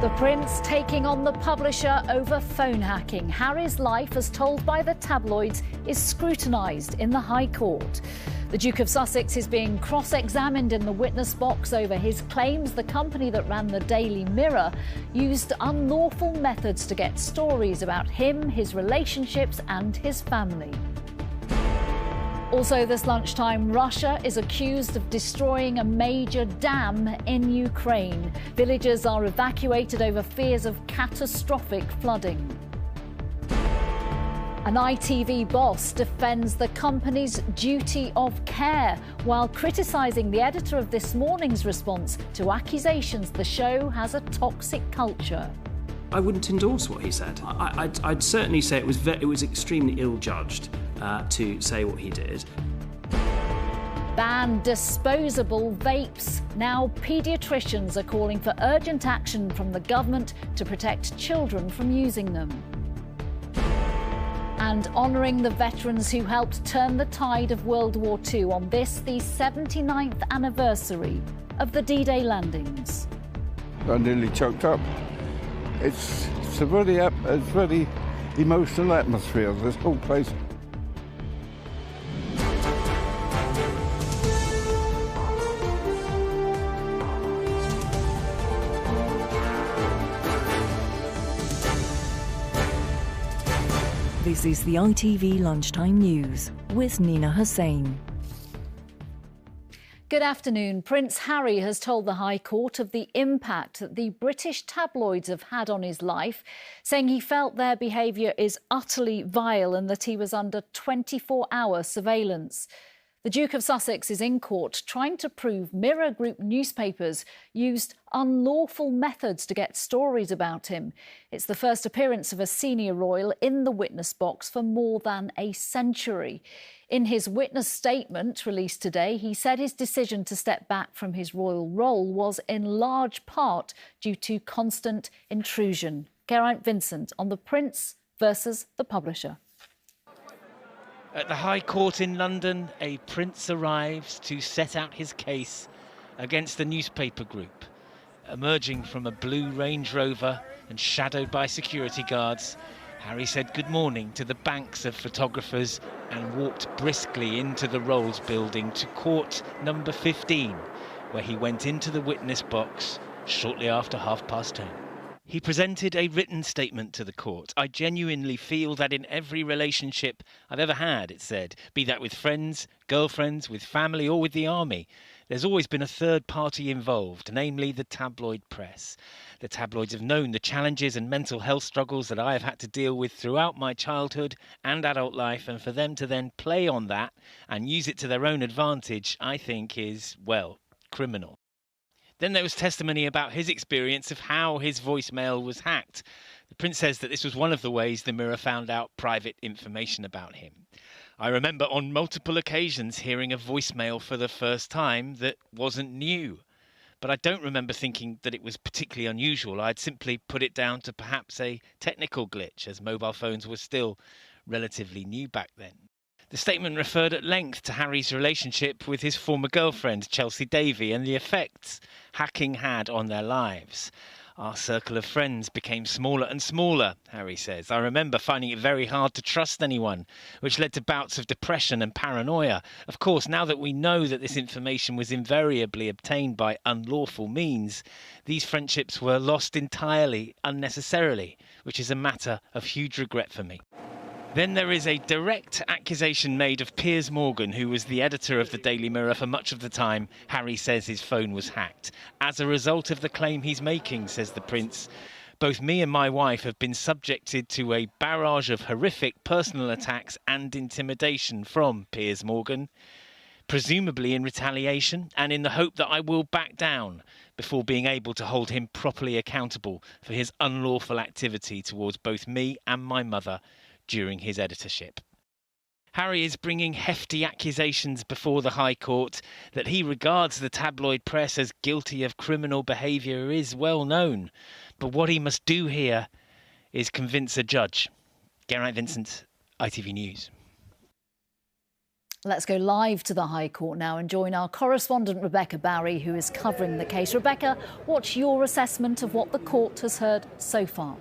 The Prince taking on the publisher over phone hacking. Harry's life, as told by the tabloids, is scrutinised in the High Court. The Duke of Sussex is being cross-examined in the witness box over his claims the company that ran the Daily Mirror used unlawful methods to get stories about him, his relationships and his family. Also this lunchtime, Russia is accused of destroying a major dam in Ukraine. Villagers are evacuated over fears of catastrophic flooding. An ITV boss defends the company's duty of care while criticising the editor of this morning's response to accusations the show has a toxic culture. I wouldn't endorse what he said. I'd certainly say it was extremely ill-judged to say what he did. Ban disposable vapes. Now paediatricians are calling for urgent action from the government to protect children from using them. And honouring the veterans who helped turn the tide of World War II on this, the 79th anniversary of the D-Day landings. I nearly choked up. It's a very emotional atmosphere, this whole place. This is the ITV Lunchtime News with Nina Hossain. Good afternoon. Prince Harry has told the High Court of the impact that the British tabloids have had on his life, saying he felt their behaviour is utterly vile and that he was under 24-hour surveillance. The Duke of Sussex is in court trying to prove Mirror Group newspapers used unlawful methods to get stories about him. It's the first appearance of a senior royal in the witness box for more than a century. In his witness statement released today, he said his decision to step back from his royal role was in large part due to constant intrusion. Geraint Vincent on the Prince versus the publisher. At the High Court in London, a prince arrives to set out his case against the newspaper group. Emerging from a blue Range Rover and shadowed by security guards, Harry said good morning to the banks of photographers and walked briskly into the Rolls building to court number 15, where he went into the witness box shortly after 10:30. He presented a written statement to the court. I genuinely feel that in every relationship I've ever had, it said, be that with friends, girlfriends, with family or with the army, there's always been a third party involved, namely the tabloid press. The tabloids have known the challenges and mental health struggles that I have had to deal with throughout my childhood and adult life, and for them to then play on that and use it to their own advantage, I think is, well, criminal. Then there was testimony about his experience of how his voicemail was hacked. The Prince says that this was one of the ways the Mirror found out private information about him. I remember on multiple occasions hearing a voicemail for the first time that wasn't new. But I don't remember thinking that it was particularly unusual. I'd simply put it down to perhaps a technical glitch, as mobile phones were still relatively new back then. The statement referred at length to Harry's relationship with his former girlfriend, Chelsea Davy, and the effects hacking had on their lives. Our circle of friends became smaller and smaller, Harry says. I remember finding it very hard to trust anyone, which led to bouts of depression and paranoia. Of course, now that we know that this information was invariably obtained by unlawful means, these friendships were lost entirely, unnecessarily, which is a matter of huge regret for me. Then there is a direct accusation made of Piers Morgan, who was the editor of the Daily Mirror for much of the time Harry says his phone was hacked. As a result of the claim he's making, says the Prince, both me and my wife have been subjected to a barrage of horrific personal attacks and intimidation from Piers Morgan, presumably in retaliation and in the hope that I will back down before being able to hold him properly accountable for his unlawful activity towards both me and my mother during his editorship. Harry is bringing hefty accusations before the High Court. That he regards the tabloid press as guilty of criminal behaviour is well known. But what he must do here is convince a judge. Geraint Vincent, ITV News. Let's go live to the High Court now and join our correspondent Rebecca Barry, who is covering the case. Rebecca, what's your assessment of what the court has heard so far?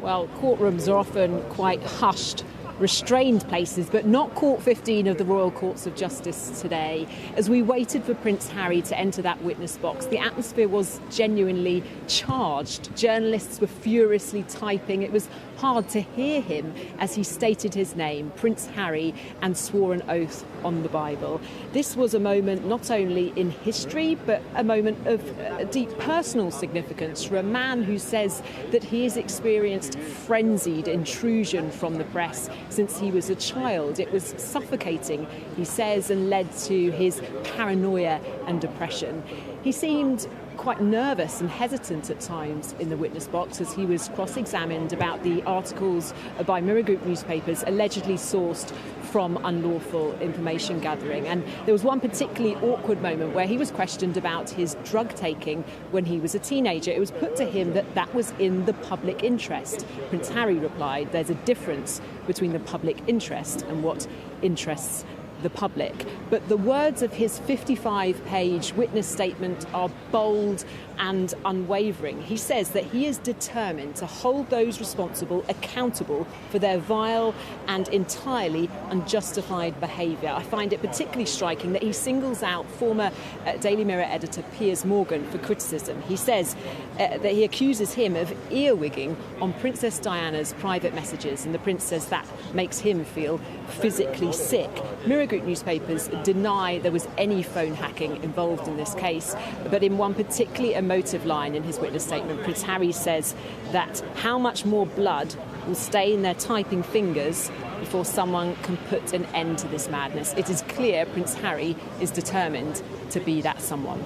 Well, courtrooms are often quite hushed, restrained places, but not Court 15 of the Royal Courts of Justice today. As we waited for Prince Harry to enter that witness box, the atmosphere was genuinely charged. Journalists were furiously typing. It was hard to hear him as he stated his name, Prince Harry, and swore an oath on the Bible. This was a moment not only in history, but a moment of deep personal significance for a man who says that he has experienced frenzied intrusion from the press since he was a child. It was suffocating, he says, and led to his paranoia and depression. He seemed quite nervous and hesitant at times in the witness box as he was cross-examined about the articles by Mirror Group newspapers allegedly sourced from unlawful information gathering. And there was one particularly awkward moment where he was questioned about his drug taking when he was a teenager. It was put to him that that was in the public interest. Prince Harry replied, there's a difference between the public interest and what interests the public. But the words of his 55-page witness statement are bold and unwavering. He says that he is determined to hold those responsible accountable for their vile and entirely unjustified behaviour. I find it particularly striking that he singles out former Daily Mirror editor Piers Morgan for criticism. He says that he accuses him of earwigging on Princess Diana's private messages, and the Prince says that makes him feel physically sick. Mirror Group newspapers deny there was any phone hacking involved in this case, but in one particularly emotive line in his witness statement, Prince Harry says that how much more blood will stay in their typing fingers before someone can put an end to this madness. It is clear Prince Harry is determined to be that someone.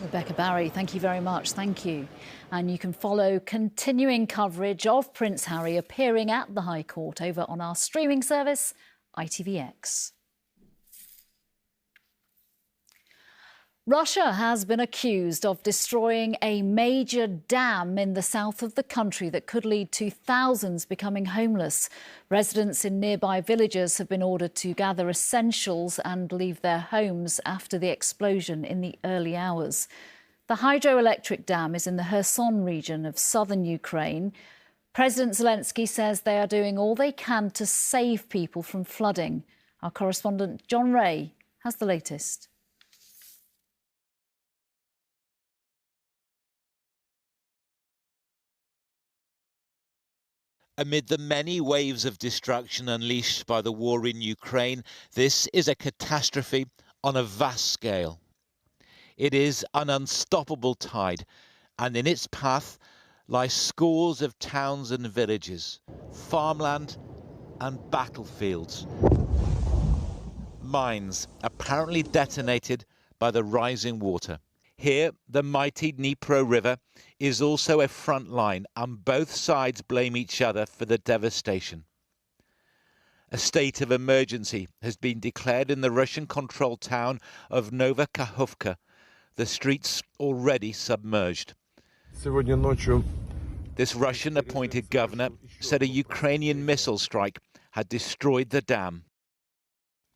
Rebecca Barry, thank you very much. Thank you. And you can follow continuing coverage of Prince Harry appearing at the High Court over on our streaming service, ITVX. Russia has been accused of destroying a major dam in the south of the country that could lead to thousands becoming homeless. Residents in nearby villages have been ordered to gather essentials and leave their homes after the explosion in the early hours. The hydroelectric dam is in the Hossain region of southern Ukraine. President Zelensky says they are doing all they can to save people from flooding. Our correspondent John Ray has the latest. Amid the many waves of destruction unleashed by the war in Ukraine, this is a catastrophe on a vast scale. It is an unstoppable tide, and in its path lie scores of towns and villages, farmland and battlefields. Mines apparently detonated by the rising water. Here, the mighty Dnipro River is also a front line, and both sides blame each other for the devastation. A state of emergency has been declared in the Russian-controlled town of Novokakhovka, the streets already submerged. This Russian-appointed governor said a Ukrainian missile strike had destroyed the dam.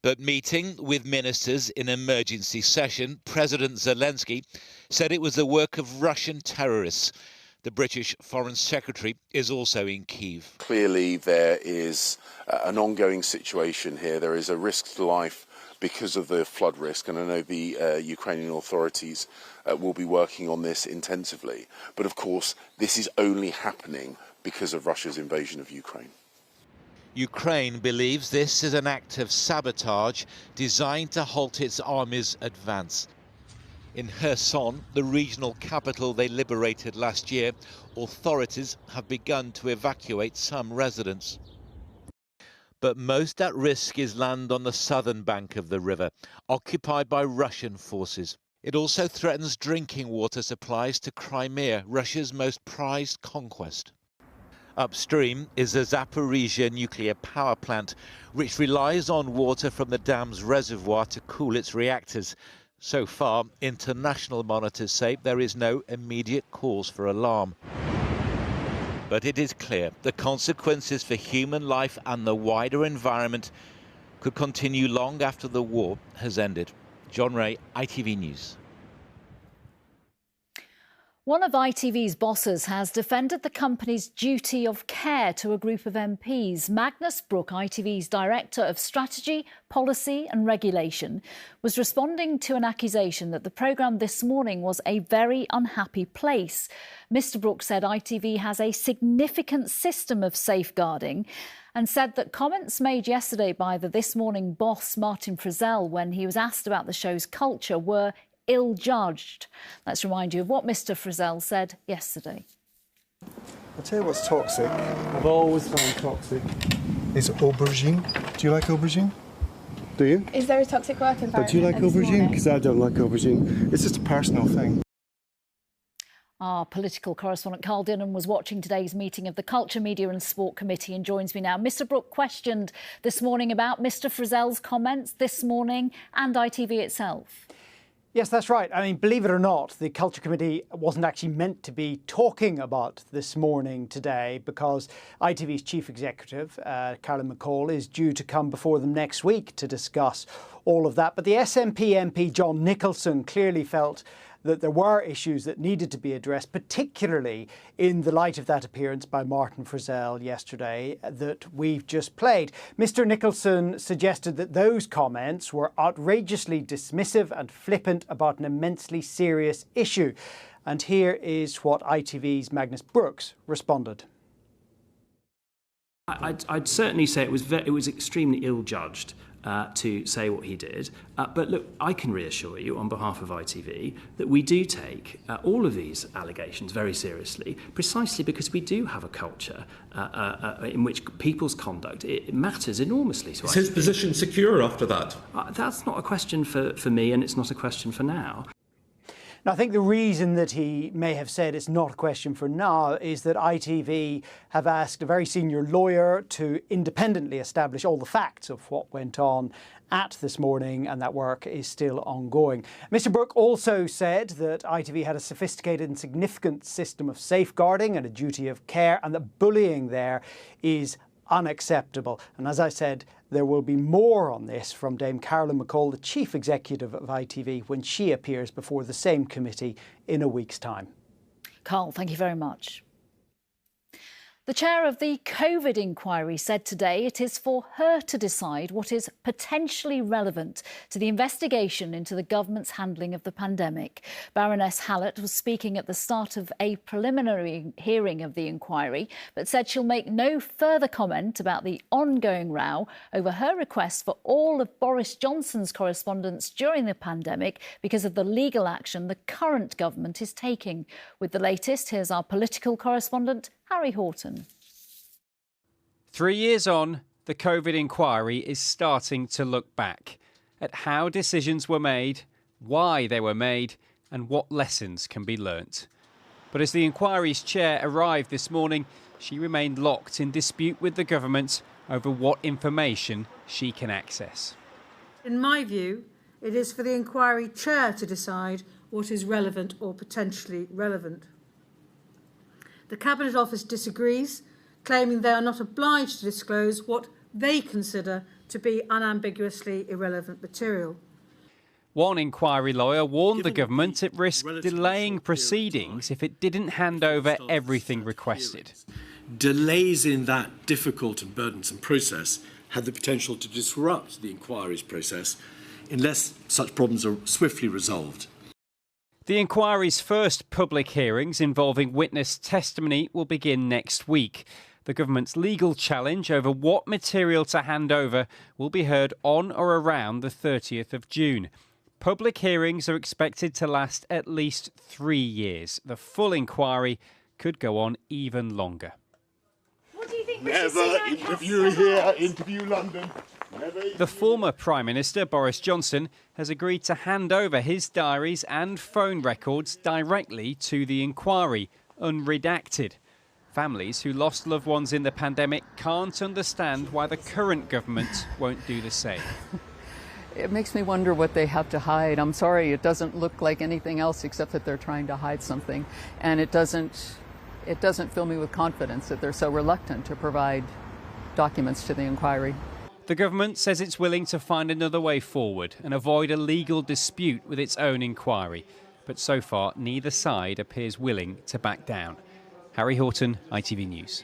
But meeting with ministers in emergency session, President Zelensky said it was the work of Russian terrorists. The British Foreign Secretary is also in Kyiv. Clearly there is an ongoing situation here. There is a risk to life because of the flood risk, and I know the Ukrainian authorities will be working on this intensively. But of course, this is only happening because of Russia's invasion of Ukraine. Ukraine believes this is an act of sabotage designed to halt its army's advance. In Kherson, the regional capital they liberated last year, authorities have begun to evacuate some residents. But most at risk is land on the southern bank of the river, occupied by Russian forces. It also threatens drinking water supplies to Crimea, Russia's most prized conquest. Upstream is the Zaporizhia nuclear power plant, which relies on water from the dam's reservoir to cool its reactors. So far, international monitors say there is no immediate cause for alarm. But it is clear the consequences for human life and the wider environment could continue long after the war has ended. John Ray, ITV News. One of ITV's bosses has defended the company's duty of care to a group of MPs. Magnus Brook, ITV's Director of Strategy, Policy and Regulation, was responding to an accusation that the programme this morning was a very unhappy place. Mr Brook said ITV has a significant system of safeguarding and said that comments made yesterday by the This Morning boss, Martin Frizzell, when he was asked about the show's culture were ill-judged. Let's remind you of what Mr Frizzell said yesterday. I'll tell you what's toxic. I've always found toxic. Is aubergine. Do you like aubergine? Do you? Is there a toxic work environment? But do you like aubergine? Because I don't like aubergine. It's just a personal thing. Our political correspondent Carl Dinham was watching today's meeting of the Culture, Media and Sport Committee and joins me now. Mr Brook questioned this morning about Mr Frizzell's comments this morning and ITV itself. Yes, that's right. I mean, believe it or not, the Culture Committee wasn't actually meant to be talking about This Morning today because ITV's Chief Executive, Caroline McCall, is due to come before them next week to discuss all of that. But the SNP MP, John Nicholson, clearly felt that there were issues that needed to be addressed, particularly in the light of that appearance by Martin Frizzell yesterday that we've just played. Mr Nicholson suggested that those comments were outrageously dismissive and flippant about an immensely serious issue. And here is what ITV's Magnus Brooks responded. I'd certainly say it was extremely ill-judged to say what he did. But look, I can reassure you on behalf of ITV that we do take all of these allegations very seriously, precisely because we do have a culture in which people's conduct it matters enormously to us. Is his position secure after that? That's not a question for me, and it's not a question for now. Now, I think the reason that he may have said it's not a question for now is that ITV have asked a very senior lawyer to independently establish all the facts of what went on at This Morning, and that work is still ongoing. Mr Brook also said that ITV had a sophisticated and significant system of safeguarding and a duty of care, and that bullying there is unacceptable. And as I said, there will be more on this from Dame Caroline McCall, the Chief Executive of ITV, when she appears before the same committee in a week's time. Carl, thank you very much. The chair of the COVID inquiry said today it is for her to decide what is potentially relevant to the investigation into the government's handling of the pandemic. Baroness Hallett was speaking at the start of a preliminary hearing of the inquiry, but said she'll make no further comment about the ongoing row over her request for all of Boris Johnson's correspondence during the pandemic because of the legal action the current government is taking. With the latest, here's our political correspondent, Harry Horton. 3 years on, the COVID inquiry is starting to look back at how decisions were made, why they were made, and what lessons can be learnt. But as the inquiry's chair arrived this morning, she remained locked in dispute with the government over what information she can access. In my view, it is for the inquiry chair to decide what is relevant or potentially relevant. The Cabinet Office disagrees, claiming they are not obliged to disclose what they consider to be unambiguously irrelevant material. One inquiry lawyer warned the government it risked delaying proceedings if it didn't hand over everything requested. Delays in that difficult and burdensome process had the potential to disrupt the inquiry's process unless such problems are swiftly resolved. The inquiry's first public hearings involving witness testimony will begin next week. The government's legal challenge over what material to hand over will be heard on or around the 30th of June. Public hearings are expected to last at least 3 years. The full inquiry could go on even longer. What do you think? Never interview here, interview London. The former Prime Minister, Boris Johnson, has agreed to hand over his diaries and phone records directly to the inquiry, unredacted. Families who lost loved ones in the pandemic can't understand why the current government won't do the same. It makes me wonder what they have to hide. I'm sorry, it doesn't look like anything else except that they're trying to hide something. And it doesn't it doesn't fill me with confidence that they're so reluctant to provide documents to the inquiry. The government says it's willing to find another way forward and avoid a legal dispute with its own inquiry. But so far, neither side appears willing to back down. Harry Horton, ITV News.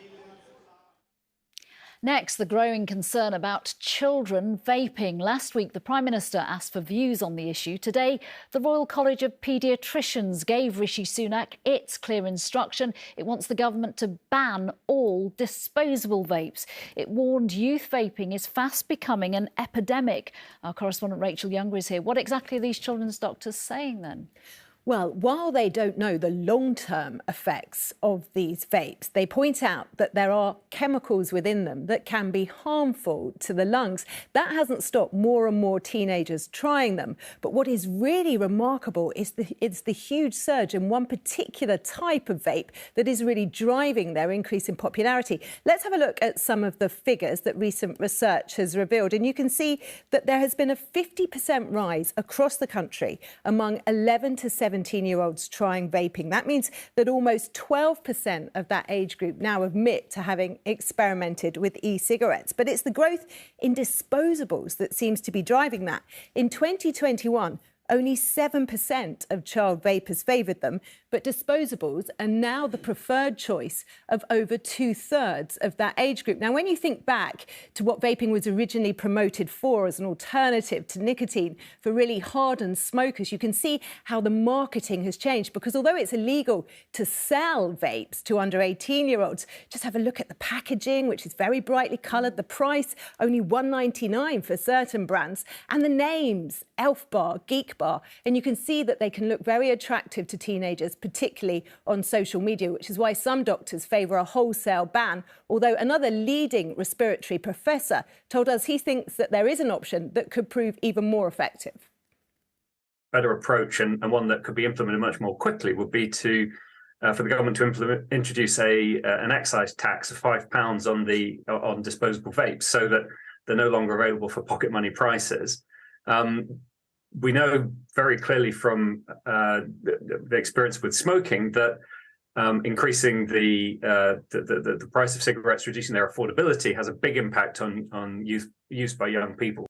Next, the growing concern about children vaping. Last week, the Prime Minister asked for views on the issue. Today, the Royal College of Paediatricians gave Rishi Sunak its clear instruction. It wants the government to ban all disposable vapes. It warned youth vaping is fast becoming an epidemic. Our correspondent Rachel Younger is here. What exactly are these children's doctors saying then? Well, while they don't know the long-term effects of these vapes, they point out that there are chemicals within them that can be harmful to the lungs. That hasn't stopped more and more teenagers trying them. But what is really remarkable is it's the huge surge in one particular type of vape that is really driving their increase in popularity. Let's have a look at some of the figures that recent research has revealed. And you can see that there has been a 50% rise across the country among 11 to 17-year-olds trying vaping. That means that almost 12% of that age group now admit to having experimented with e-cigarettes. But it's the growth in disposables that seems to be driving that. In 2021, only 7% of child vapers favoured them, but disposables are now the preferred choice of over 2/3 of that age group. Now, when you think back to what vaping was originally promoted for as an alternative to nicotine for really hardened smokers, you can see how the marketing has changed, because although it's illegal to sell vapes to under 18-year-olds, just have a look at the packaging, which is very brightly coloured, the price, only $1.99 for certain brands, and the names, Elf Bar, Geek Bar, and you can see that they can look very attractive to teenagers, particularly on social media, which is why some doctors favour a wholesale ban, although another leading respiratory professor told us he thinks that there is an option that could prove even more effective. Better approach, and one that could be implemented much more quickly, would be to for the government to introduce an excise tax of £5 on disposable vapes, so that they're no longer available for pocket money prices. We know very clearly from the experience with smoking that increasing the price of cigarettes, reducing their affordability, has a big impact on use by young people.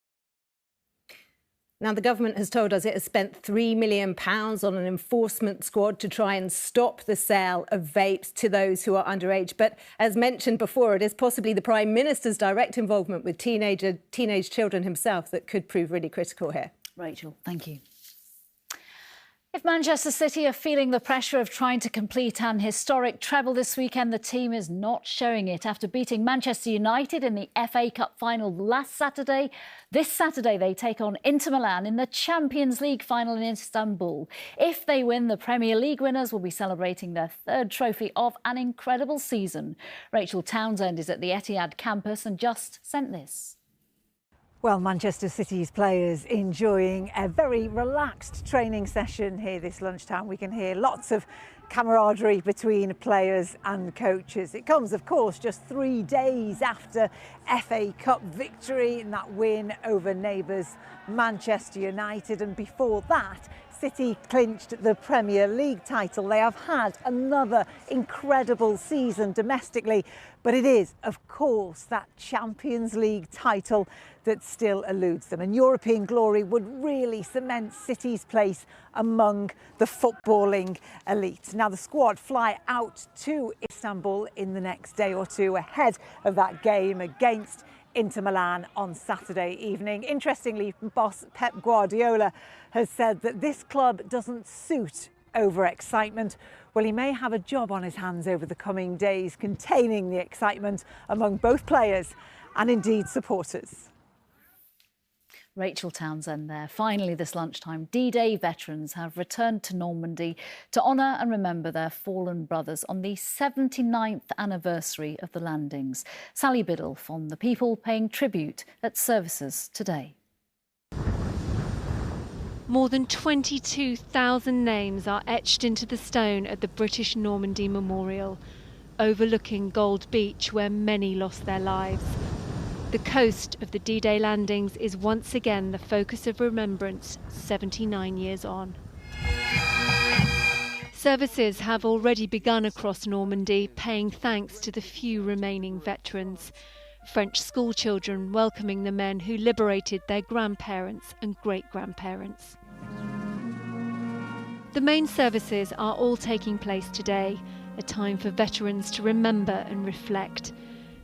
Now, the government has told us it has spent £3 million on an enforcement squad to try and stop the sale of vapes to those who are underage. But as mentioned before, it is possibly the Prime Minister's direct involvement with teenage children himself that could prove really critical here. Rachel, thank you. If Manchester City are feeling the pressure of trying to complete an historic treble this weekend, the team is not showing it. After beating Manchester United in the FA Cup final last Saturday, this Saturday they take on Inter Milan in the Champions League final in Istanbul. If they win, the Premier League winners will be celebrating their third trophy of an incredible season. Rachel Townsend is at the Etihad campus and just sent this. Well, Manchester City's players enjoying a very relaxed training session here this lunchtime. We can hear lots of camaraderie between players and coaches. It comes, of course, just 3 days after FA Cup victory and that win over neighbours Manchester United. And before that, City clinched the Premier League title. They have had another incredible season domestically, but it is, of course, that Champions League title that still eludes them. And European glory would really cement City's place among the footballing elite. Now, the squad fly out to Istanbul in the next day or two ahead of that game against Inter Milan on Saturday evening. Interestingly, boss Pep Guardiola has said that this club doesn't suit overexcitement. Well, he may have a job on his hands over the coming days, containing the excitement among both players and indeed supporters. Rachel Townsend there. Finally, this lunchtime, D-Day veterans have returned to Normandy to honour and remember their fallen brothers on the 79th anniversary of the landings. Sally Biddulph on the people paying tribute at services today. More than 22,000 names are etched into the stone at the British Normandy Memorial, overlooking Gold Beach, where many lost their lives. The coast of the D-Day landings is once again the focus of remembrance 79 years on. Services have already begun across Normandy, paying thanks to the few remaining veterans. French schoolchildren welcoming the men who liberated their grandparents and great-grandparents. The main services are all taking place today, a time for veterans to remember and reflect.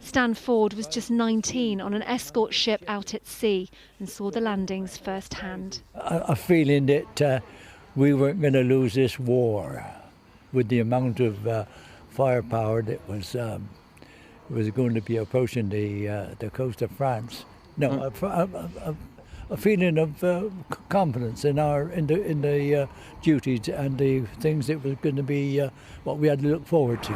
Stan Ford was just 19 on an escort ship out at sea and saw the landings firsthand. A feeling that we weren't going to lose this war with the amount of firepower that was going to be approaching the coast of France. No, a feeling of confidence in the duties and the things that was going to be what we had to look forward to.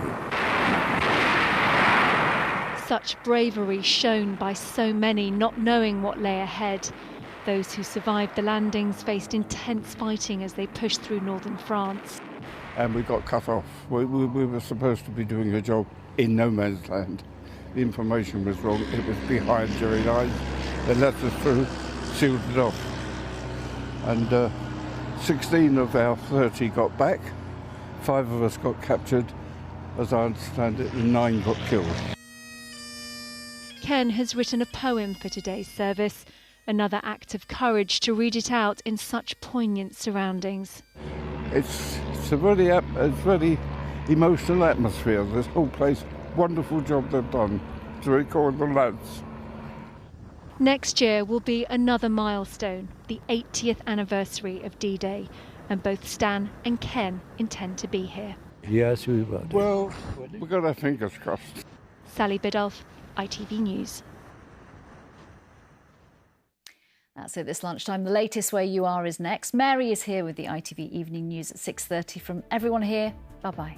Such bravery shown by so many not knowing what lay ahead. Those who survived the landings faced intense fighting as they pushed through northern France. And we got cut off. We were supposed to be doing a job in no man's land. The information was wrong. It was behind jury lines. They let us through, sealed it off. And 16 of our 30 got back. 5 of us got captured. As I understand it, 9 got killed. Ken has written a poem for today's service, another act of courage to read it out in such poignant surroundings. It's a very emotional atmosphere, this whole place. Wonderful job they've done to record the lads. Next year will be another milestone, the 80th anniversary of D-Day, and both Stan and Ken intend to be here. Yes, we will. Well, we've got our fingers crossed. Sally Biddulph, ITV News. That's it this lunchtime. The latest Where You Are is next. Mary is here with the ITV Evening News at 6:30. From everyone here, bye-bye.